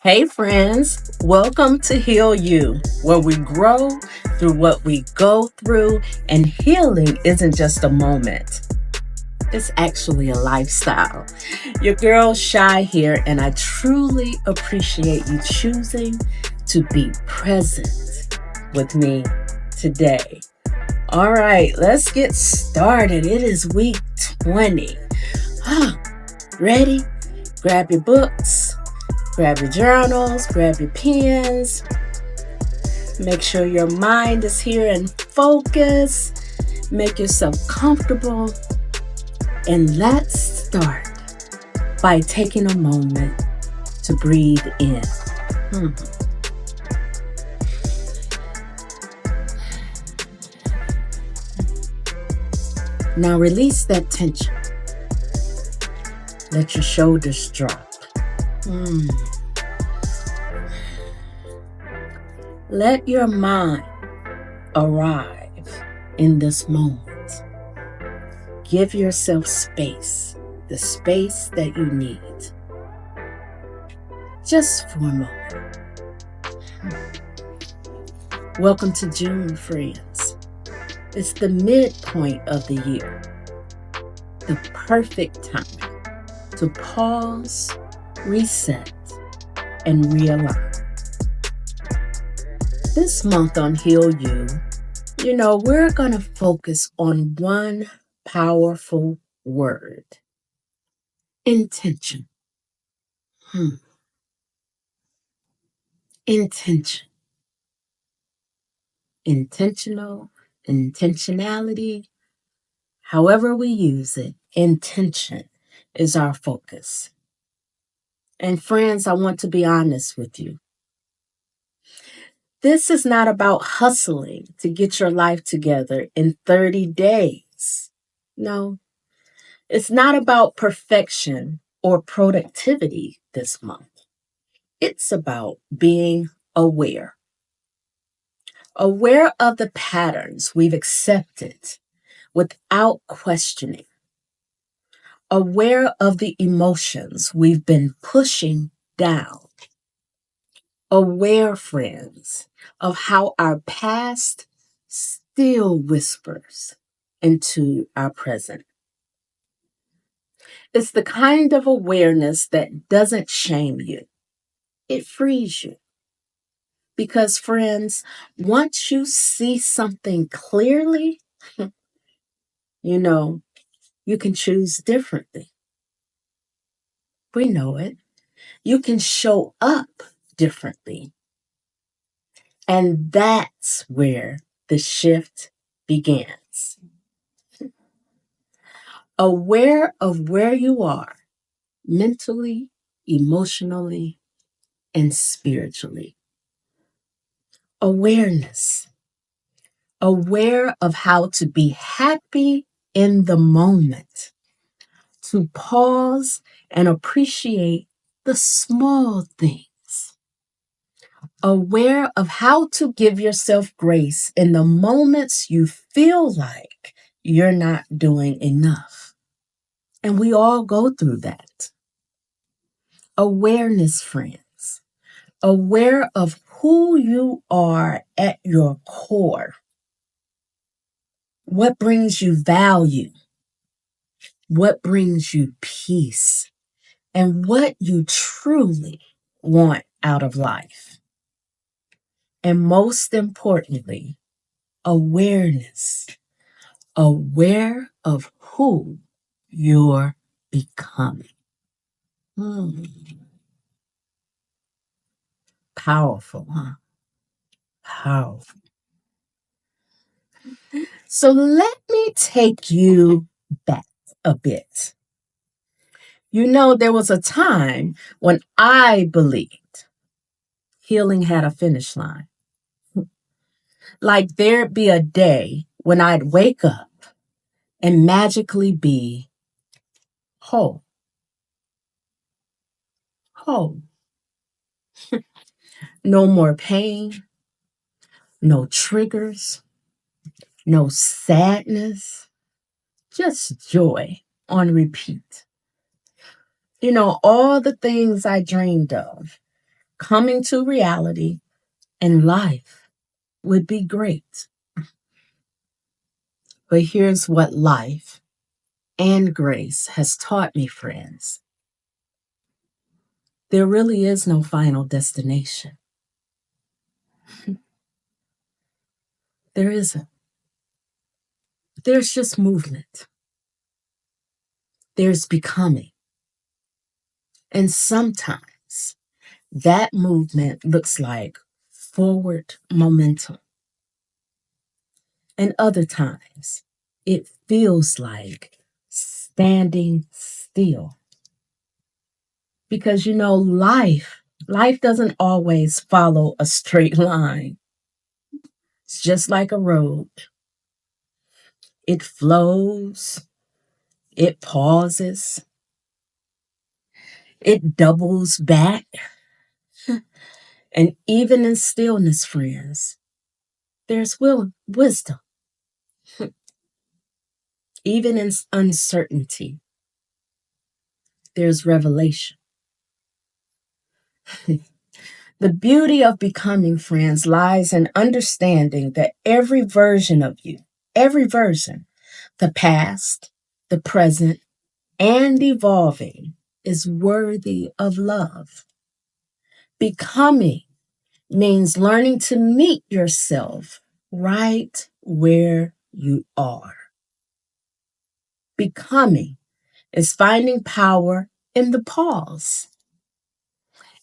Hey, friends, welcome to Heal You, where we grow through what we go through, and healing isn't just a moment, it's actually a lifestyle. Your girl Shai here, and I truly appreciate you choosing to be present with me today. All right, let's get started. It is week 20. Ready? Grab your books. Grab your journals, grab your pens. Make sure your mind is here and focus. Make yourself comfortable. And let's start by taking a moment to breathe in. Hmm. Now release that tension. Let your shoulders drop. Hmm. Let your mind arrive in this moment. Give yourself space, the space that you need. Just for a moment. Welcome to June, friends. It's the midpoint of the year, the perfect time to pause, reset, and realign. This month on Heal You, we're going to focus on one powerful word: intention. Intention. Intentional, intentionality, however we use it, intention is our focus. And friends, I want to be honest with you. This is not about hustling to get your life together in 30 days. No, it's not about perfection or productivity this month. It's about being aware. Aware of the patterns we've accepted without questioning. Aware of the emotions we've been pushing down. Aware, friends, of how our past still whispers into our present. It's the kind of awareness that doesn't shame you, it frees you. Because, friends, once you see something clearly, you know, you can choose differently. We know it. You can show up differently. And that's where the shift begins. Aware of where you are mentally, emotionally, and spiritually. Awareness. Aware of how to be happy in the moment, to pause and appreciate the small things. Aware of how to give yourself grace in the moments you feel like you're not doing enough. And we all go through that. Awareness, friends. Aware of who you are at your core. What brings you value? What brings you peace? And what you truly want out of life. And most importantly, awareness. Aware of who you're becoming. Hmm. Powerful, huh? Powerful. So let me take you back a bit. There was a time when I believed healing had a finish line. Like there'd be a day when I'd wake up and magically be whole. Whole. No more pain, no triggers, no sadness, just joy on repeat. All the things I dreamed of, coming to reality, and life would be great. But here's what life and grace has taught me, friends. There really is no final destination. There isn't. There's just movement. There's becoming. And sometimes that movement looks like forward momentum. And other times it feels like standing still. Because life doesn't always follow a straight line. It's just like a road. It flows, it pauses, it doubles back. And even in stillness, friends, there's wisdom. Even in uncertainty, there's revelation. The beauty of becoming, friends, lies in understanding that every version of you, every version, the past, the present, and evolving, is worthy of love. Becoming means learning to meet yourself right where you are. Becoming is finding power in the pause.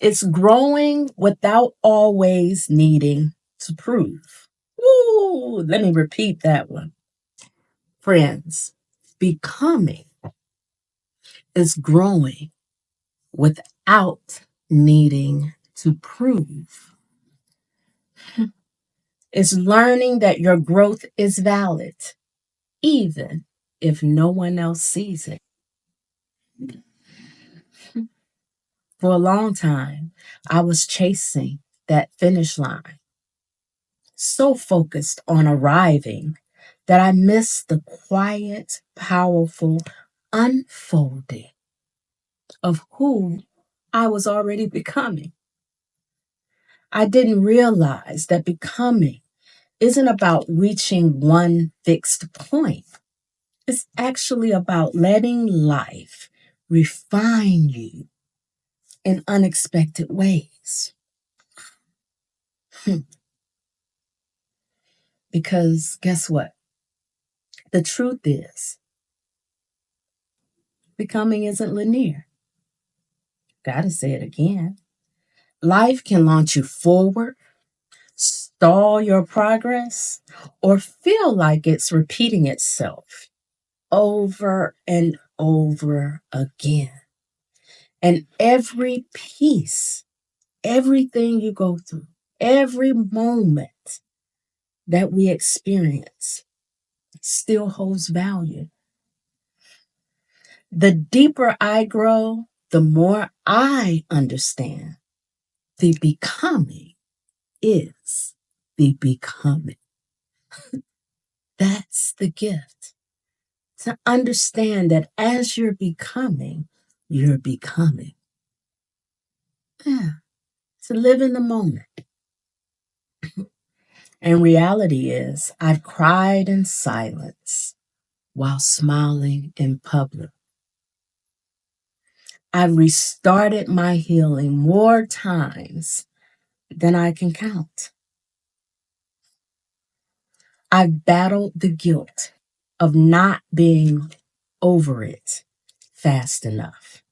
It's growing without always needing to prove. Ooh, let me repeat that one. Friends, becoming is growing without needing to prove. It's learning that your growth is valid, even if no one else sees it. For a long time, I was chasing that finish line, so focused on arriving that I missed the quiet, powerful unfolding of who I was already becoming. I didn't realize that becoming isn't about reaching one fixed point. It's actually about letting life refine you in unexpected ways. Because guess what? The truth is, becoming isn't linear. Gotta say it again. Life can launch you forward, stall your progress, or feel like it's repeating itself over and over again. And every piece, everything you go through, every moment that we experience still holds value. The deeper I grow, the more I understand the becoming is the becoming. That's the gift. To understand that as you're becoming, you're becoming. Yeah. To live in the moment. And reality is, I've cried in silence while smiling in public. I've restarted my healing more times than I can count. I've battled the guilt of not being over it fast enough.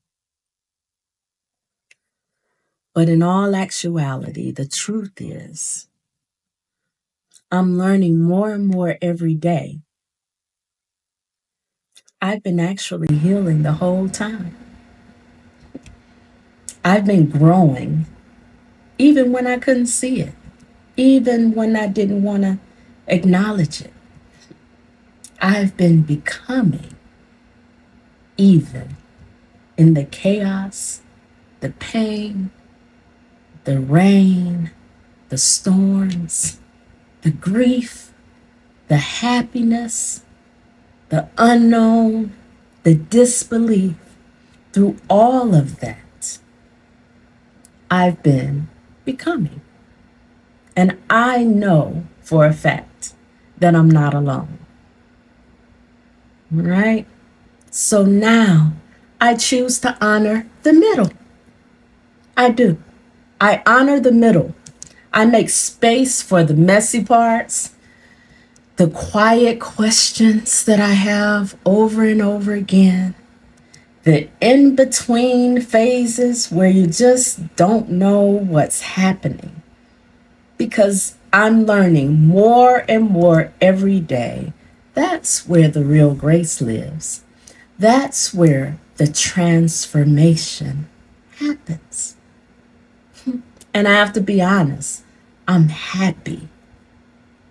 But in all actuality, the truth is, I'm learning more and more every day. I've been actually healing the whole time. I've been growing, even when I couldn't see it, even when I didn't want to acknowledge it. I've been becoming, even in the chaos, the pain, the rain, the storms, the grief, the happiness, the unknown, the disbelief. Through all of that, I've been becoming. And I know for a fact that I'm not alone. Right? So now I choose to honor the middle. I do. I honor the middle. I make space for the messy parts, the quiet questions that I have over and over again, the in between phases where you just don't know what's happening. Because I'm learning more and more every day. That's where the real grace lives. That's where the transformation happens. And I have to be honest, I'm happy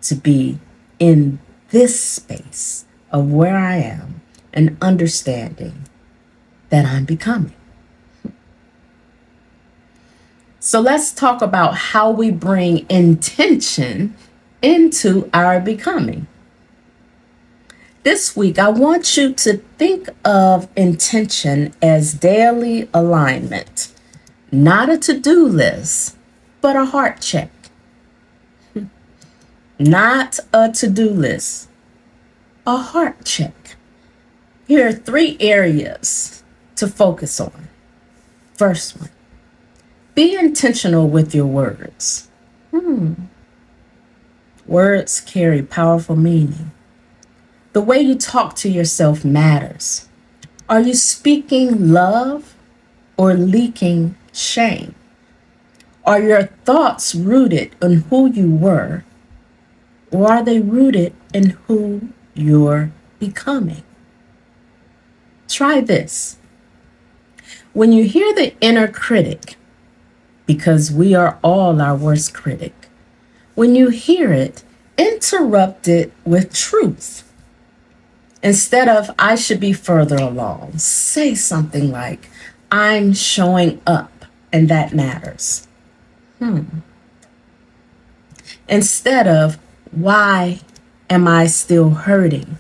to be in this space of where I am and understanding that I'm becoming. So let's talk about how we bring intention into our becoming. This week, I want you to think of intention as daily alignment, not a to-do list, but a heart check. Not a to-do list, a heart check. Here are 3 areas to focus on. First one, be intentional with your words. Words carry powerful meaning. The way you talk to yourself matters. Are you speaking love or leaking shame? Are your thoughts rooted in who you were, or are they rooted in who you're becoming? Try this. When you hear the inner critic, because we are all our worst critic, when you hear it, interrupt it with truth. Instead of, I should be further along, say something like, I'm showing up and that matters. Instead of, why am I still hurting?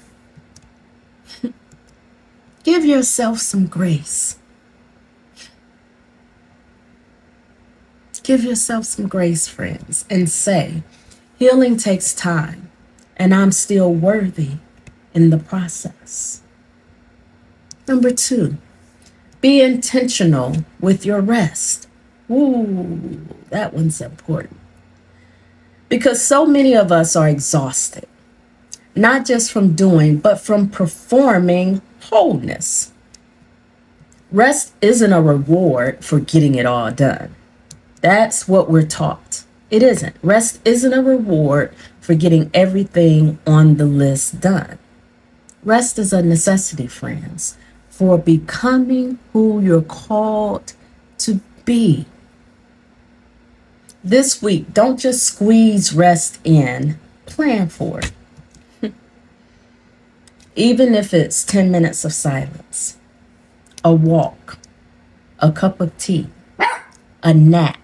Give yourself some grace. Give yourself some grace, friends, and say, healing takes time, and I'm still worthy in the process. Number 2, be intentional with your rest. Ooh, that one's important. Because so many of us are exhausted, not just from doing, but from performing wholeness. Rest isn't a reward for getting it all done. That's what we're taught. It isn't. Rest isn't a reward for getting everything on the list done. Rest is a necessity, friends, for becoming who you're called to be. This week, don't just squeeze rest in, plan for it. Even if it's 10 minutes of silence, a walk, a cup of tea, a nap.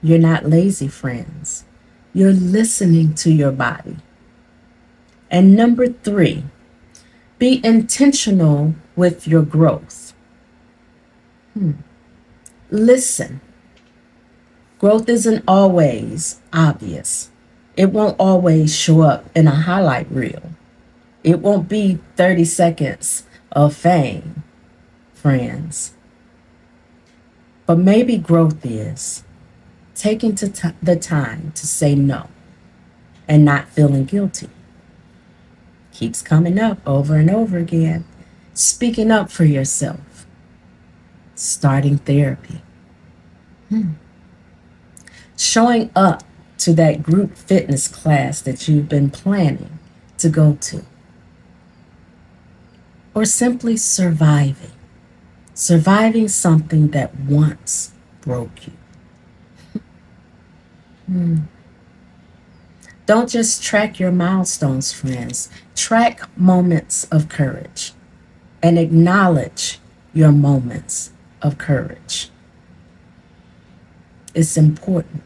You're not lazy, friends. You're listening to your body. And number 3, be intentional with your growth. Listen. Growth isn't always obvious. It won't always show up in a highlight reel. It won't be 30 seconds of fame, friends. But maybe growth is taking the time to say no and not feeling guilty. Keeps coming up over and over again. Speaking up for yourself. Starting therapy. Showing up to that group fitness class that you've been planning to go to. Or simply surviving. Surviving something that once broke you. Don't just track your milestones, friends. Track moments of courage and acknowledge your moments of courage. It's important.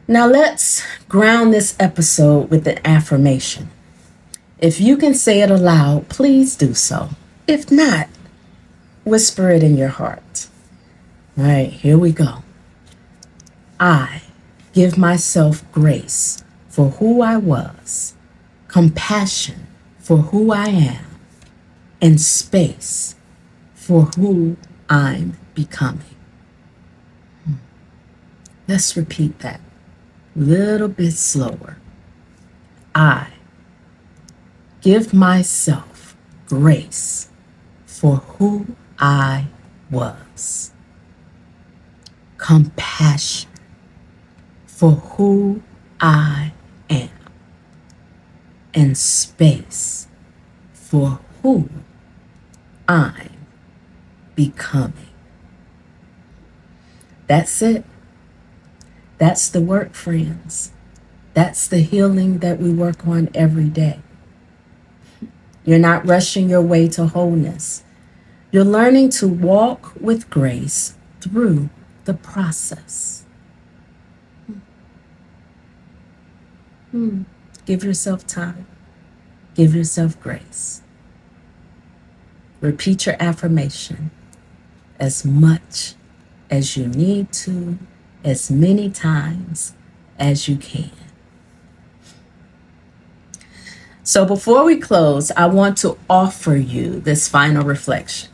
Now let's ground this episode with an affirmation. If you can say it aloud, please do so. If not, whisper it in your heart. All right, here we go. I give myself grace for who I was, compassion for who I am, and space for who I'm becoming. Let's repeat that a little bit slower. I give myself grace for who I was, compassion for who I am, and space for who I'm becoming. That's it. That's the work, friends. That's the healing that we work on every day. You're not rushing your way to wholeness. You're learning to walk with grace through the process. Give yourself time. Give yourself grace. Repeat your affirmation as much as you need to, as many times as you can. So before we close, I want to offer you this final reflection.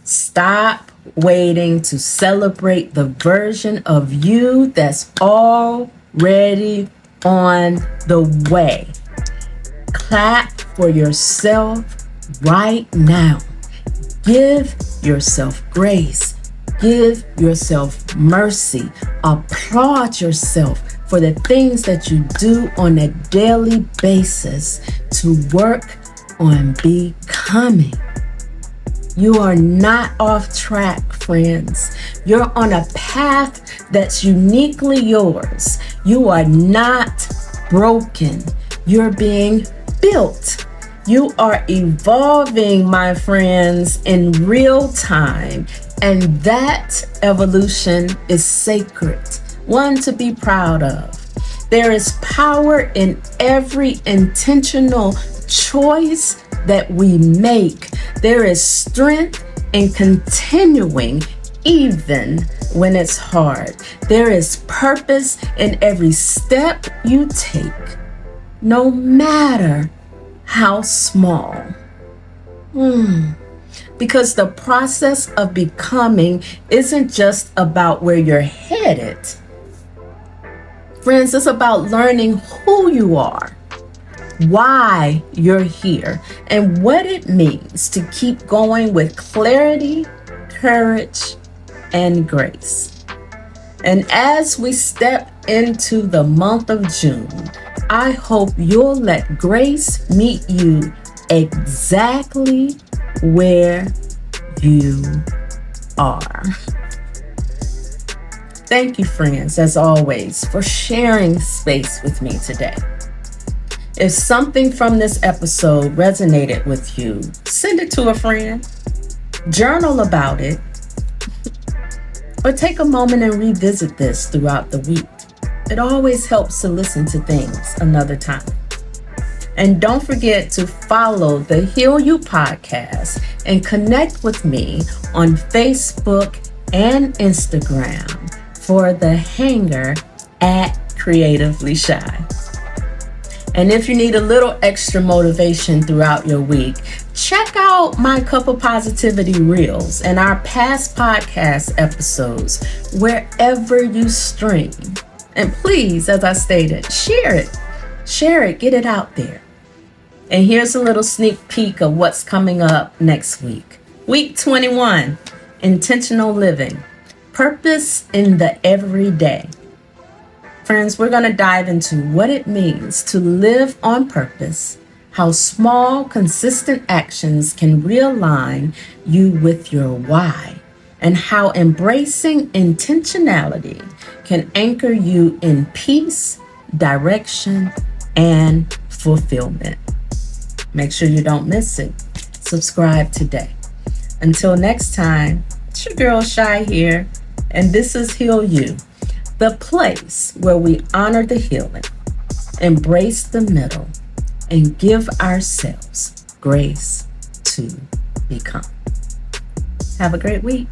Stop waiting to celebrate the version of you that's already on the way. Clap for yourself right now. Give yourself grace. Give yourself mercy. Applaud yourself for the things that you do on a daily basis to work on becoming. You are not off track, friends. You're on a path that's uniquely yours. You are not broken. You're being built. You are evolving, my friends, in real time. And that evolution is sacred, one to be proud of. There is power in every intentional choice that we make. There is strength in continuing even when it's hard. There is purpose in every step you take, no matter how small. Because the process of becoming isn't just about where you're headed. Friends, it's about learning who you are, why you're here, and what it means to keep going with clarity, courage, and grace. And as we step into the month of June, I hope you'll let grace meet you exactly where you are. Thank you, friends, as always, for sharing space with me today. If something from this episode resonated with you, send it to a friend, journal about it, or take a moment and revisit this throughout the week. It always helps to listen to things another time. And don't forget to follow the Heal You podcast and connect with me on Facebook and Instagram for the hanger at Creatively Shai. And if you need a little extra motivation throughout your week, check out my Cup of Positivity Reels and our past podcast episodes wherever you stream. And please, as I stated, share it, get it out there. And here's a little sneak peek of what's coming up next week. Week 21, Intentional Living, Purpose in the Everyday. Friends, we're going to dive into what it means to live on purpose, how small, consistent actions can realign you with your why, and how embracing intentionality can anchor you in peace, direction, and fulfillment. Make sure you don't miss it. Subscribe today. Until next time, it's your girl Shai here, and this is Heal You, the place where we honor the healing, embrace the middle, and give ourselves grace to become. Have a great week.